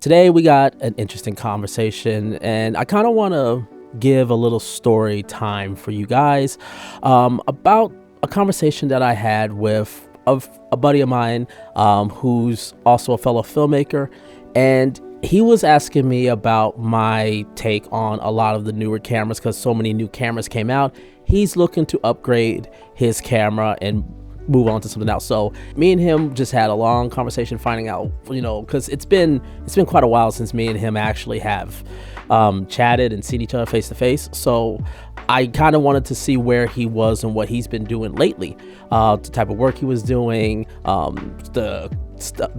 Today we got an interesting conversation, and I kind of want to give a little story time for you guys about a conversation that I had with a buddy of mine who's also a fellow filmmaker, and he was asking me about my take on a lot of the newer cameras because so many new cameras came out. He's looking to upgrade his camera and move on to something else. So me and him just had a long conversation finding out, because it's been quite a while since me and him actually have chatted and seen each other face to face. So I kind of wanted to see where he was and what he's been doing lately, the type of work he was doing, the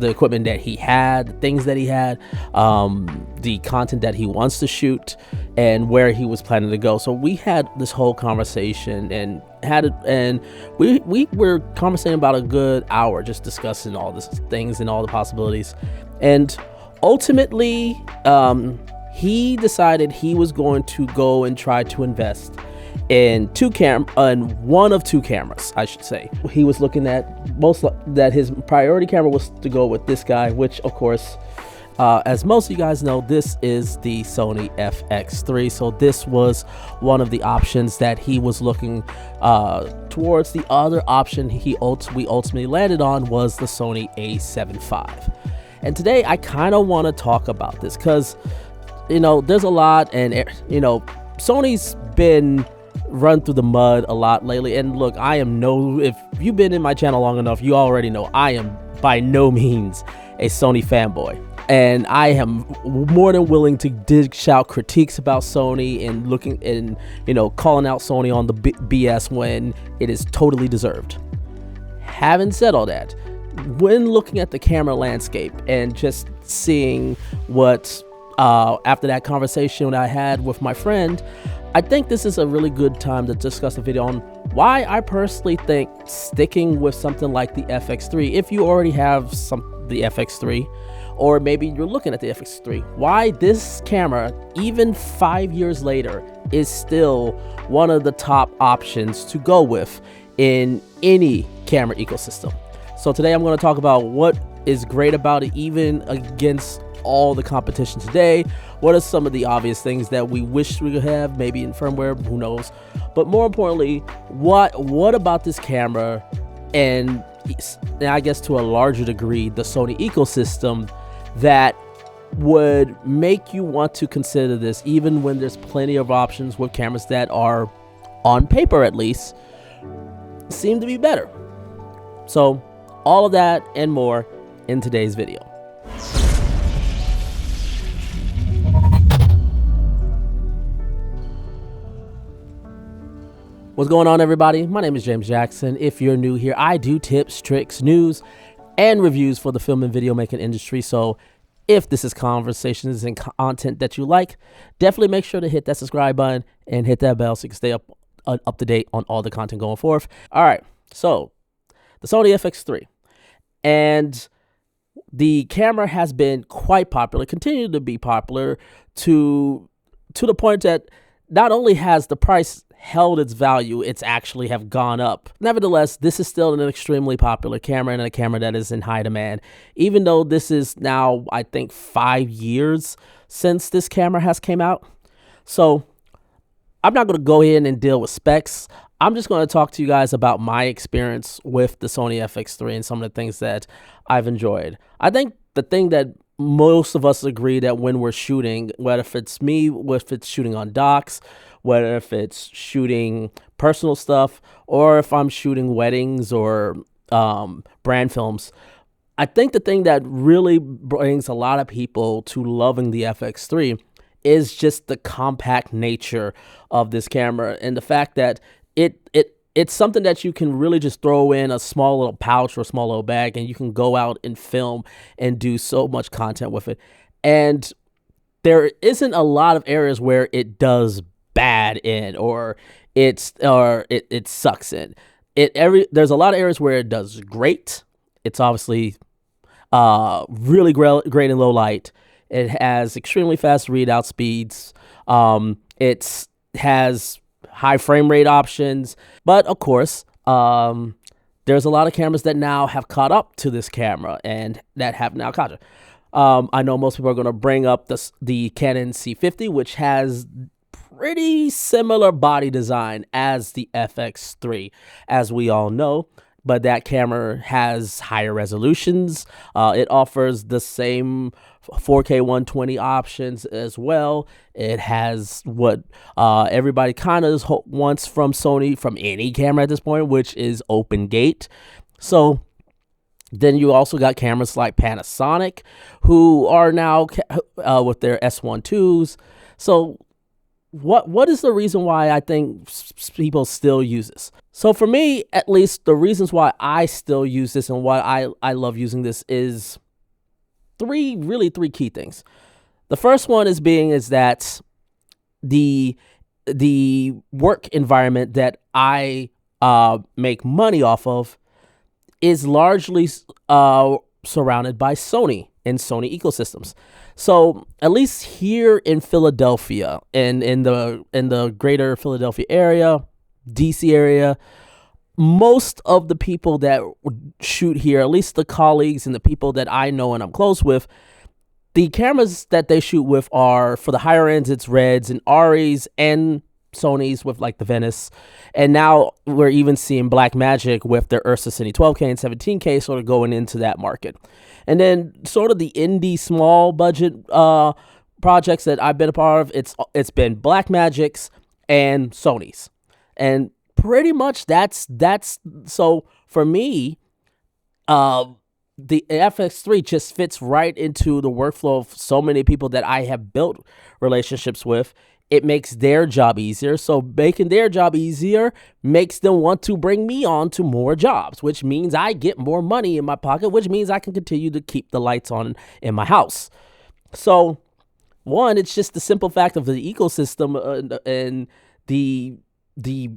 equipment that he had, the things that he had, the content that he wants to shoot, and where he was planning to go. So we had this whole conversation and we were conversating about a good hour, just discussing all these things and all the possibilities. And ultimately, he decided he was going to go and try to invest in one of two cameras, I should say. He was looking at that his priority camera was to go with this guy, which of course, as most of you guys know, this is the Sony FX3. So this was one of the options that he was looking towards. The other option we ultimately landed on was the Sony A7 IV. And today I kind of want to talk about this because, there's a lot, and Sony's been run through the mud a lot lately. And look, if you've been in my channel long enough, you already know I am by no means a Sony fanboy. And I am more than willing to dish out critiques about Sony and calling out Sony on the BS when it is totally deserved. Having said all that, when looking at the camera landscape and just seeing what, after that conversation that I had with my friend, I think this is a really good time to discuss a video on why I personally think sticking with something like the FX3, if you already have the FX3, or maybe you're looking at the FX3, why this camera, even 5 years later, is still one of the top options to go with in any camera ecosystem. So today I'm going to talk about what is great about it, even against all the competition today. What are some of the obvious things that we wish we could have, maybe in firmware, who knows? But more importantly, what about this camera, and I guess to a larger degree, the Sony ecosystem, that would make you want to consider this, even when there's plenty of options with cameras that are, on paper at least, seem to be better. So all of that and more in today's video. What's going on, everybody? My name is James Jackson. If you're new here, I do tips, tricks, news, and reviews for the film and video making industry. So if this is conversations and content that you like, definitely make sure to hit that subscribe button and hit that bell so you can stay up to date on all the content going forth. All right, so the Sony FX3, and the camera has been quite popular, continued to be popular to the point that not only has the price held its value, it's actually have gone up. Nevertheless, this is still an extremely popular camera and a camera that is in high demand, even though this is now, I think, 5 years since this camera has came out. So I'm not going to go in and deal with specs. I'm just going to talk to you guys about my experience with the Sony FX3 and some of the things that I've enjoyed. I think the thing that most of us agree that when we're shooting, whether if it's me, whether if it's shooting on docs, whether if it's shooting personal stuff, or if I'm shooting weddings or brand films, I think the thing that really brings a lot of people to loving the FX3 is just the compact nature of this camera, and the fact that it's something that you can really just throw in a small little pouch or a small little bag, and you can go out and film and do so much content with it. And there isn't a lot of areas where it does bad in, or it sucks in. There's a lot of areas where it does great. It's obviously really great in low light. It has extremely fast readout speeds. It has high frame rate options, but of course, there's a lot of cameras that now have caught up to this camera and that have now caught it. I know most people are going to bring up the Canon C50, which has pretty similar body design as the FX3, as we all know. But that camera has higher resolutions. It offers the same 4K 120 options as well. It has what everybody kind of wants from Sony, from any camera at this point, which is open gate. So then you also got cameras like Panasonic, who are now with their S1IIs. So what is the reason why I think people still use this? So for me, at least, the reasons why I still use this and why I love using this is three key things. The first one is that the work environment that I make money off of is largely surrounded by Sony and Sony ecosystems. So at least here in Philadelphia and in the greater Philadelphia area, DC area, most of the people that shoot here, at least the colleagues and the people that I know and I'm close with, the cameras that they shoot with are, for the higher ends, it's Reds and Aries and Sonys with like the Venice. And now we're even seeing Blackmagic with their Ursa Cine 12K and 17K sort of going into that market. And then sort of the indie small budget projects that I've been a part of, it's been Blackmagics and Sonys. And pretty much that's so for me, the FX3 just fits right into the workflow of so many people that I have built relationships with. It makes their job easier. So making their job easier makes them want to bring me on to more jobs, which means I get more money in my pocket, which means I can continue to keep the lights on in my house. So one, it's just the simple fact of the ecosystem and the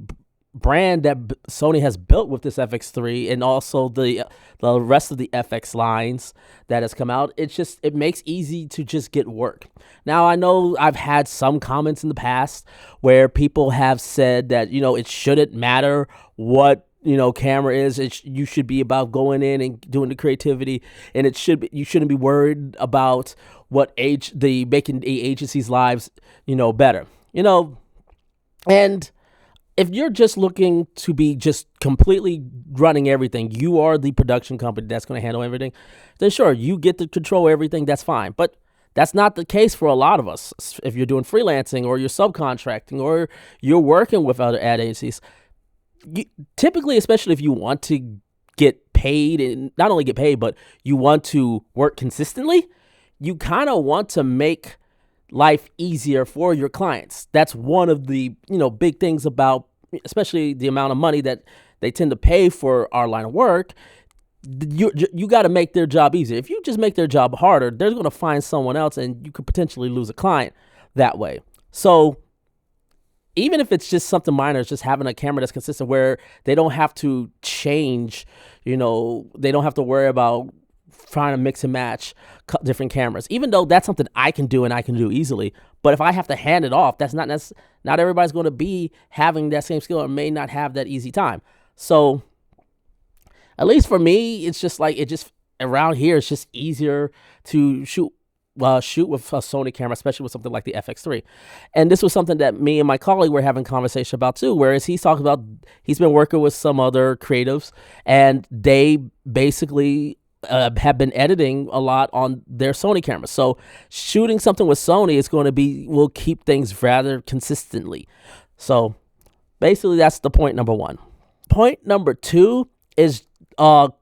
brand that Sony has built with this FX3 and also the rest of the FX lines that has come out. It makes easy to just get work. Now, I know I've had some comments in the past where people have said that, it shouldn't matter what, camera is. You should be about going in and doing the creativity, and you shouldn't be worried about making the agency's lives, better, and if you're just looking to be just completely running everything, you are the production company that's going to handle everything, then sure, you get to control everything, that's fine. But that's not the case for a lot of us. If you're doing freelancing or you're subcontracting or you're working with other ad agencies, typically, especially if you want to get paid, and not only get paid, but you want to work consistently, you kind of want to make life easier for your clients. That's one of the big things about, especially the amount of money that they tend to pay for our line of work. You got to make their job easier. If you just make their job harder, they're going to find someone else, and you could potentially lose a client that way. So even if it's just something minor, it's just having a camera that's consistent where they don't have to change, they don't have to worry about trying to mix and match different cameras, even though that's something I can do and I can do easily. But if I have to hand it off, that's not everybody's going to be having that same skill or may not have that easy time. So at least for me, it's just like, around here, it's just easier to shoot with a Sony camera, especially with something like the FX3. And this was something that me and my colleague were having conversation about too, whereas he's talking about, he's been working with some other creatives and they basically have been editing a lot on their Sony cameras. So shooting something with Sony is will keep things rather consistently. So basically that's the point number one. Point number two is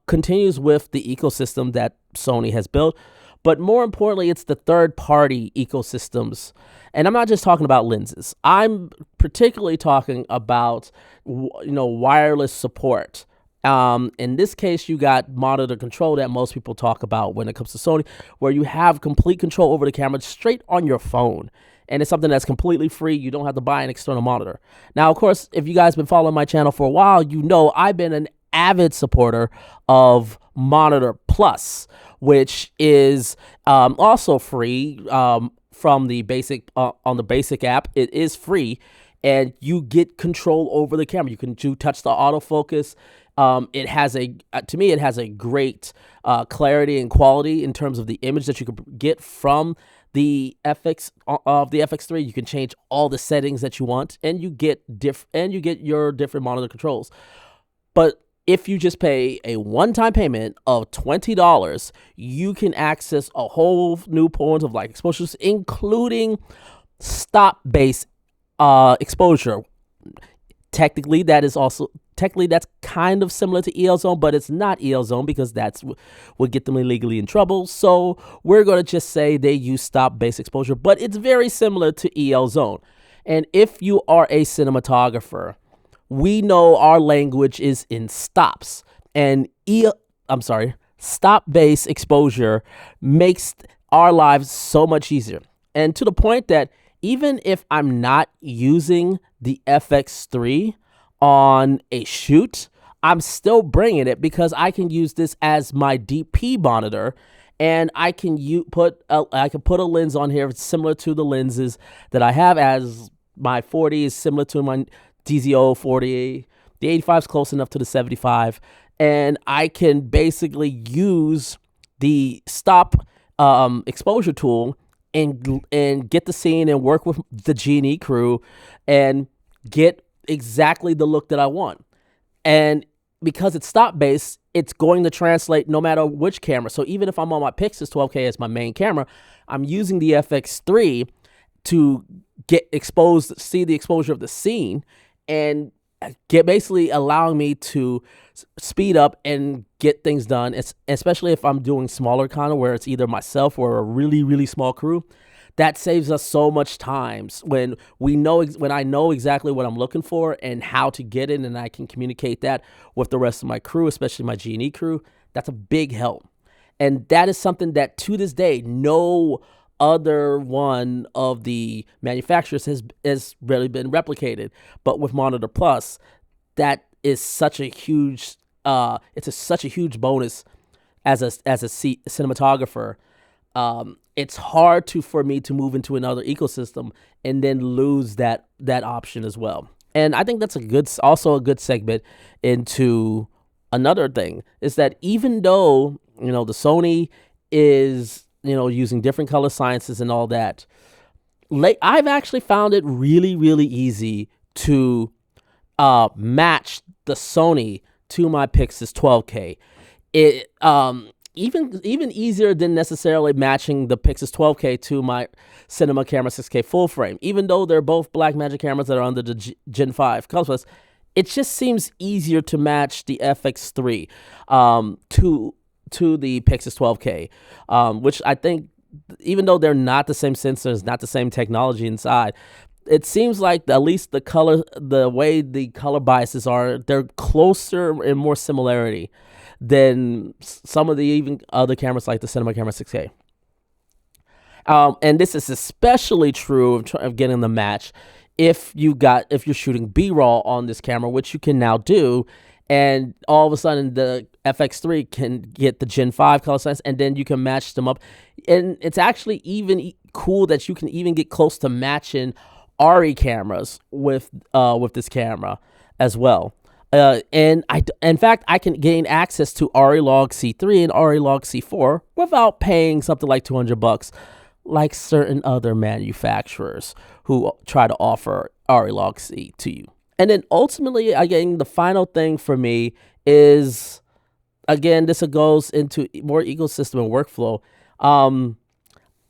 continues with the ecosystem that Sony has built, but more importantly, it's the third-party ecosystems. And I'm not just talking about lenses. I'm particularly talking about wireless support. In this case, you got monitor control that most people talk about when it comes to Sony, where you have complete control over the camera straight on your phone. And it's something that's completely free. You don't have to buy an external monitor. Now, of course, if you guys been following my channel for a while, I've been an avid supporter of Monitor Plus, which is also free from the basic on the basic app. It is free. And you get control over the camera. You can touch the autofocus. It has to me, it has a great clarity and quality in terms of the image that you could get from the FX3. You can change all the settings that you want, and you get your different monitor controls. But if you just pay a one-time payment of $20, you can access a whole new point of like exposures, including stop-based exposure. Technically, that's kind of similar to EL Zone, but it's not EL Zone because that's would get them illegally in trouble. So we're going to just say they use stop-based exposure, but it's very similar to EL Zone. And if you are a cinematographer, we know our language is in stops, and stop-based exposure makes our lives so much easier. And to the point that even if I'm not using the FX3 on a shoot, I'm still bringing it because I can use this as my DP monitor, and I can put a lens on here similar to the lenses that I have, as my 40 is similar to my DZO 40. The 85 is close enough to the 75, and I can basically use the stop exposure tool and get the scene and work with the G&E crew and get exactly the look that I want. And because it's stop based, it's going to translate no matter which camera. So even if I'm on my Pyxis 12K as my main camera, I'm using the FX3 to get exposed, see the exposure of the scene, and basically allowing me to speed up and get things done, especially if I'm doing smaller content where it's either myself or a really, really small crew. That saves us so much times when I know exactly what I'm looking for and how to get it, and I can communicate that with the rest of my crew, especially my G&E crew. That's a big help. And that is something that to this day, no other one of the manufacturers has really been replicated. But with Monitor Plus, that is such a huge such a huge bonus as a cinematographer. It's hard for me to move into another ecosystem and then lose that option as well. And I think that's also a good segment into another thing, is that even though, the Sony is, using different color sciences and all that, I've actually found it really, really easy to match the Sony to my Pyxis 12K. It even easier than necessarily matching the Pyxis 12K to my Cinema Camera 6K full frame. Even though they're both Blackmagic cameras that are under the Gen 5 color plus, it just seems easier to match the FX3 to the Pyxis 12K, which I think, even though they're not the same sensors, not the same technology inside, it seems like at least the way the color biases are, they're closer and more similarity than some of the even other cameras like the Cinema Camera 6K. And this is especially true of getting the match if you're shooting B-roll on this camera, which you can now do, and all of a sudden the FX3 can get the Gen 5 color science, and then you can match them up. And it's actually even cool that you can even get close to matching ARRI cameras with this camera as well. And in fact, I can gain access to ARRI Log C3 and ARRI Log C4 without paying something like $200, like certain other manufacturers who try to offer ARRI Log C to you. And then ultimately, again, the final thing for me is, again, this goes into more ecosystem and workflow.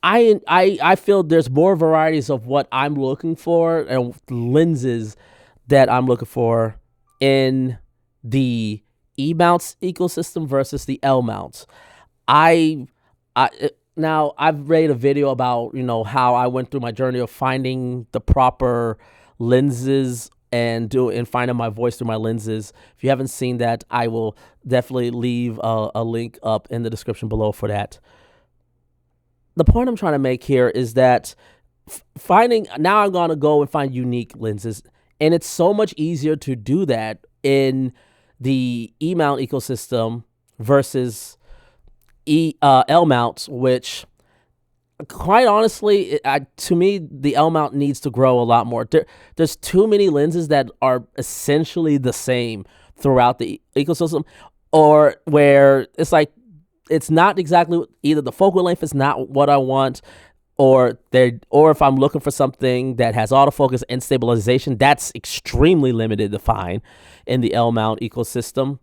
I feel there's more varieties of what I'm looking for and lenses that I'm looking for in the E-mounts ecosystem versus the L-mounts. Now I've made a video about, how I went through my journey of finding the proper lenses and finding my voice through my lenses. If you haven't seen that, I will definitely leave a link up in the description below for that. The point I'm trying to make here is that now I'm going to go and find unique lenses, and it's so much easier to do that in the E-mount ecosystem versus L-mounts, which, quite honestly, to me, the L-mount needs to grow a lot more. There's too many lenses that are essentially the same throughout the ecosystem, or where it's like it's not exactly either the focal length is not what I want, or if I'm looking for something that has autofocus and stabilization, that's extremely limited to find in the L mount ecosystem.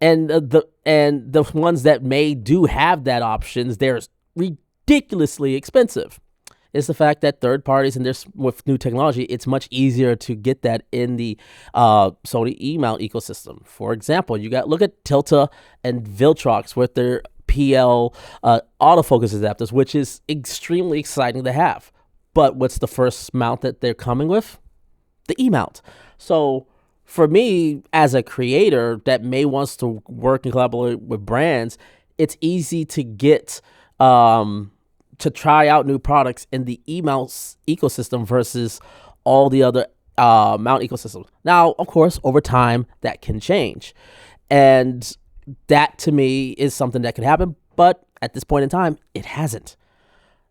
And the ones that do have that options, they're ridiculously expensive. It's the fact that third parties, and with new technology, it's much easier to get that in the Sony E mount ecosystem. For example, look at Tilta and Viltrox with their PL autofocus adapters, which is extremely exciting to have. But what's the first mount that they're coming with? The E mount. So for me, as a creator that wants to work and collaborate with brands, it's easy to get to try out new products in the E-mount ecosystem versus all the other mount ecosystems. Now, of course, over time, that can change. And that, to me, is something that could happen. But at this point in time, it hasn't.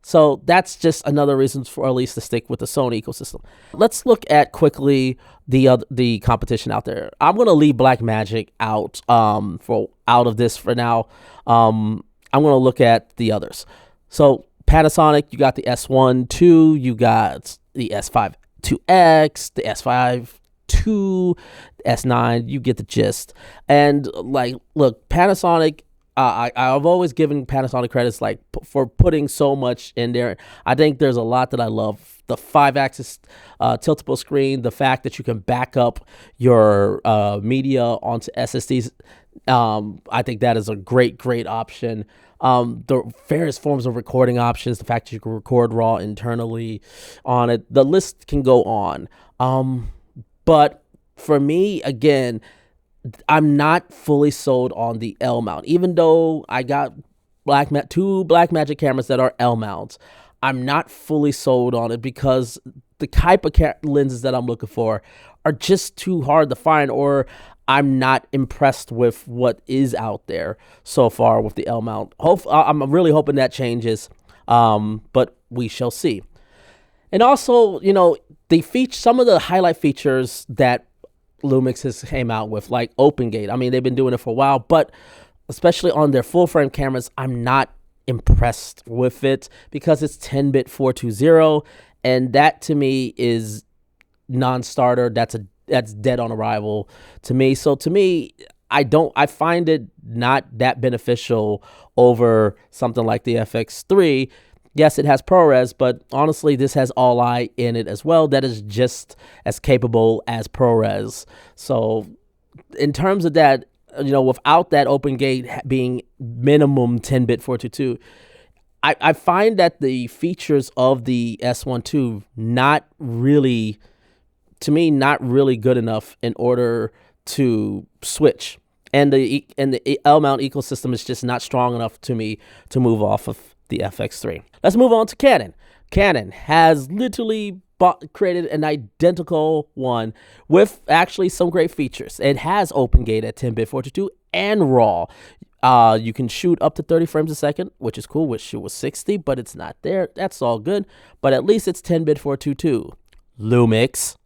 So that's just another reason for at least to stick with the Sony ecosystem. Let's look at quickly the competition out there. I'm going to leave Blackmagic out out of this for now. I'm going to look at the others. So Panasonic, you got the S1II, you got the S5IIX, the S5II, S9. You get the gist. And like, look, Panasonic. I've always given Panasonic credits for putting so much in there. I think there's a lot that I love. The 5-axis tiltable screen, the fact that you can back up your media onto SSDs, I think that is a great option. The various forms of recording options, the fact that you can record RAW internally on it, the list can go on. But for me, again, I'm not fully sold on the L mount. Even though I got two Blackmagic cameras that are L mounts, I'm not fully sold on it because the type of lenses that I'm looking for are just too hard to find, or I'm not impressed with what is out there so far with the L mount. I'm really hoping that changes, but we shall see. And also, some of the highlight features that Lumix has came out with, like Open Gate. I mean, they've been doing it for a while, but especially on their full frame cameras, I'm not impressed with it because it's 10-bit 420, and that to me is non-starter. That's dead on arrival to me. So to me, I find it not that beneficial over something like the FX3. Yes, it has ProRes, but honestly, this has All-I in it as well. That is just as capable as ProRes. So in terms of that, without that Open Gate being minimum 10-bit 422, I find that the features of the S1II not really good enough in order to switch. And the L-mount ecosystem is just not strong enough to me to move off of the FX3. Let's move on to Canon. Canon has literally created an identical one with actually some great features. It has Open Gate at 10-bit 422 and RAW. You can shoot up to 30 frames a second, which is cool. Wish it was 60, but it's not there. That's all good. But at least it's 10-bit 422. Lumix.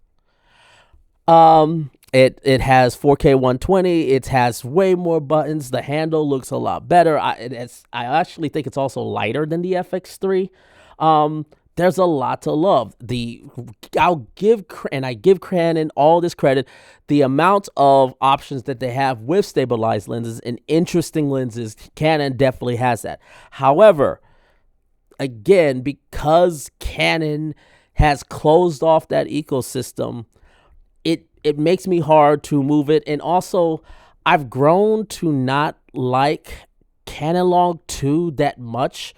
It has 4K 120. It has way more buttons. The handle looks a lot better. I actually think it's also lighter than the FX3. There's a lot to love. I give Canon all this credit. The amount of options that they have with stabilized lenses and interesting lenses, Canon definitely has that. However, again, because Canon has closed off that ecosystem, it makes me hard to move it. And also, I've grown to not like Canon Log 2 that much.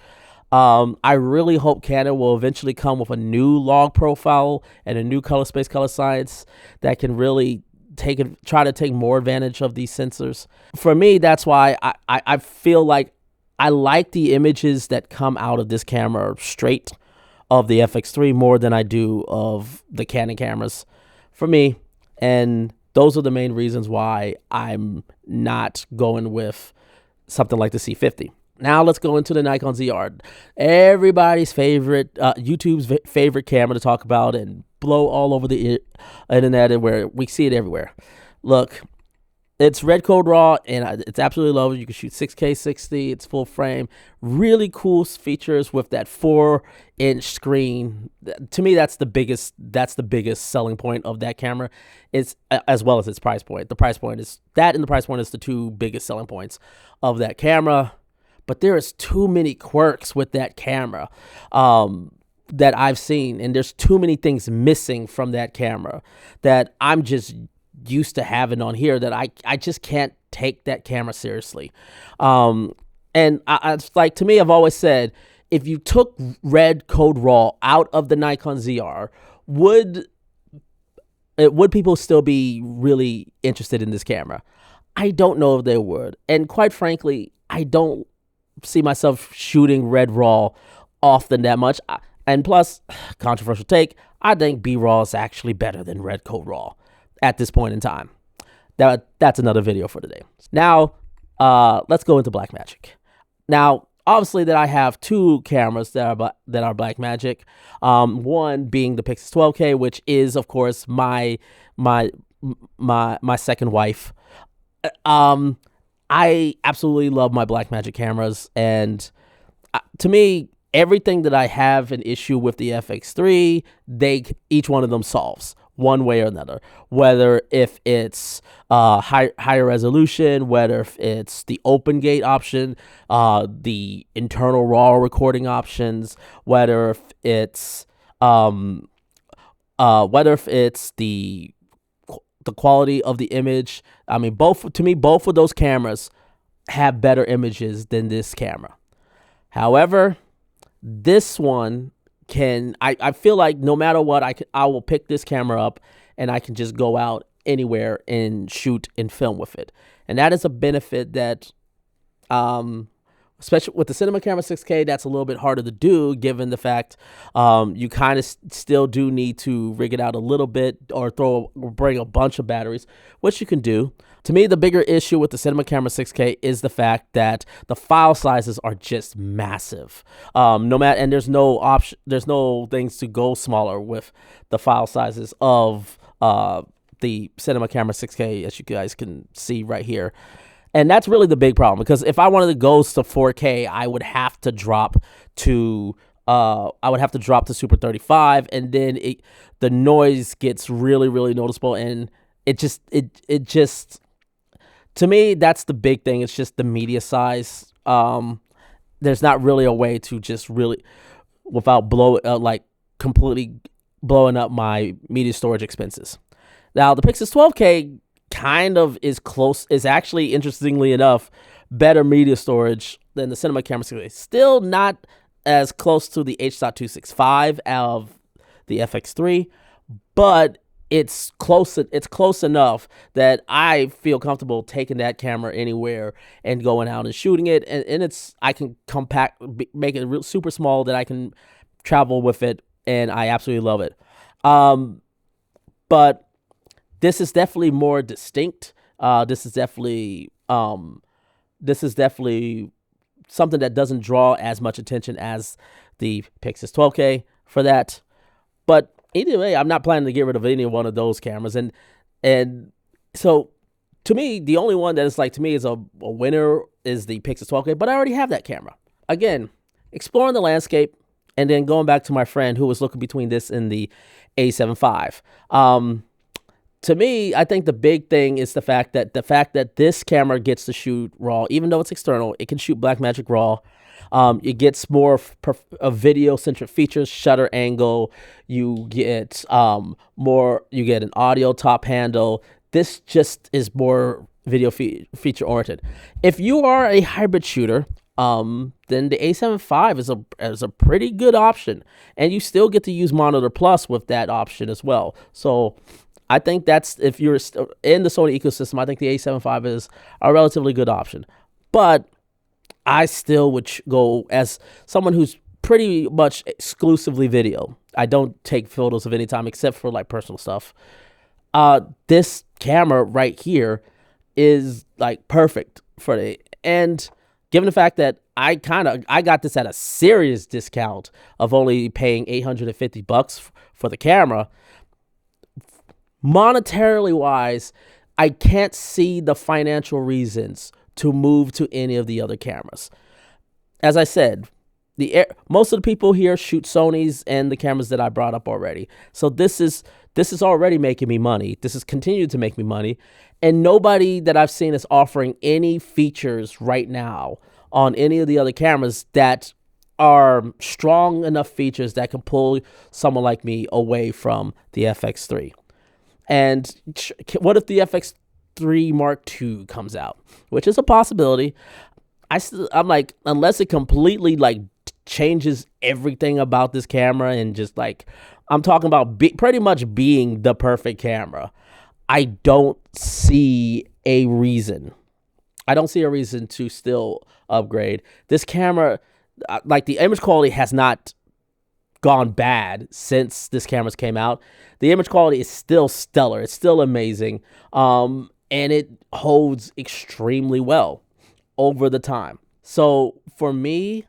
I really hope Canon will eventually come with a new log profile and a new color space, color science that can really try to take more advantage of these sensors. For me, that's why I feel like I like the images that come out of this camera straight of the FX3 more than I do of the Canon cameras for me. And those are the main reasons why I'm not going with something like the C50. Now let's go into the Nikon ZR. Everybody's favorite, YouTube's favorite camera to talk about and blow all over the internet, and where we see it everywhere. Look, It's red code raw, and it's absolutely lovely. You can shoot 6K 60. It's full frame. Really cool features with that 4-inch screen. To me, that's the biggest. That's the biggest selling point of that camera. It's as well as its price point. The price point is that, and the price point is the two biggest selling points of that camera. But there is too many quirks with that camera that I've seen, and there's too many things missing from that camera that I'm just used to having on here that I just can't take that camera seriously. And it's like, to me, I've always said, if you took red code raw out of the Nikon ZR, would people still be really interested in this camera? I don't know if they would. And quite frankly, I don't see myself shooting red raw often that much. And plus, controversial take, I think B-raw is actually better than red code raw at this point in time. That's another video for today. Now, let's go into Blackmagic. Now, obviously, that I have two cameras that are Blackmagic. One being the Pyxis 12K, which is, of course, my second wife. I absolutely love my Blackmagic cameras, and to me, everything that I have an issue with the FX3, each one of them solves one way or another. Whether if it's higher resolution, whether if it's the open gate option, the internal RAW recording options, whether if it's the quality of the image. I mean, both of those cameras have better images than this camera. However, this one I feel like no matter what, I will pick this camera up and I can just go out anywhere and shoot and film with it. And that is a benefit that, especially with the cinema camera 6K, that's a little bit harder to do, given the fact you kind of still do need to rig it out a little bit or bring a bunch of batteries, which you can do. To me, the bigger issue with the cinema camera 6K is the fact that the file sizes are just massive. And there's no option, there's no things to go smaller with the file sizes of the cinema camera 6K, as you guys can see right here. And that's really the big problem, because if I wanted to go to 4K, I would have to drop to Super 35, and then the noise gets really, really noticeable, and it just to me, that's the big thing. It's just the media size. There's not really a way to just really, without completely blowing up my media storage expenses. Now, the Pyxis 12K kind of is actually, interestingly enough, better media storage than the cinema camera 6K. Still not as close to the H.265 of the FX3, but it's close enough that I feel comfortable taking that camera anywhere and going out and shooting it, and I can make it super small that I can travel with it, and I absolutely love it. But this is definitely more distinct. This is definitely something that doesn't draw as much attention as the Pyxis 12K for that. But either way, I'm not planning to get rid of any one of those cameras. And so, to me, the only one that is to me is a winner is the Pyxis 12K, but I already have that camera. Again, exploring the landscape, and then going back to my friend who was looking between this and the A7 IV. To me, I think the big thing is the fact that this camera gets to shoot RAW, even though it's external, it can shoot Blackmagic RAW. It gets more of video-centric features, shutter angle. You get you get an audio top handle. This just is more video feature-oriented. If you are a hybrid shooter, then the A7 IV is a pretty good option, and you still get to use Monitor Plus with that option as well. So I think that's, if you're in the Sony ecosystem, I think the A7 IV is a relatively good option. But I still would go as someone who's pretty much exclusively video. I don't take photos of any time except for personal stuff. This camera right here is perfect for it. And given the fact that I got this at a serious discount of only paying $850 for the camera, monetarily wise, I can't see the financial reasons to move to any of the other cameras. As I said, most of the people here shoot Sonys and the cameras that I brought up already. So this is already making me money. This has continued to make me money. And nobody that I've seen is offering any features right now on any of the other cameras that are strong enough features that can pull someone like me away from the FX3. And what if the FX3 Mark II comes out, which is a possibility? I'm like, unless it completely like changes everything about this camera and just like, I'm talking about pretty much being the perfect camera, I don't see a reason. I don't see a reason to still upgrade. This camera, like the image quality has not gone bad since this camera's came out. The image quality is still stellar. It's still amazing. And it holds extremely well over the time. So for me,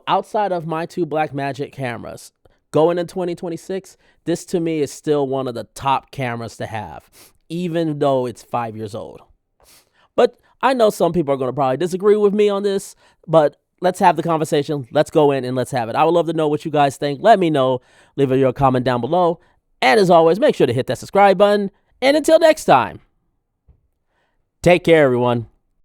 outside of my two Blackmagic cameras, going in 2026, this to me is still one of the top cameras to have, even though it's 5 years old. But I know some people are going to probably disagree with me on this, but let's have the conversation. Let's go in and let's have it. I would love to know what you guys think. Let me know. Leave your comment down below. And as always, make sure to hit that subscribe button. And until next time, take care, everyone.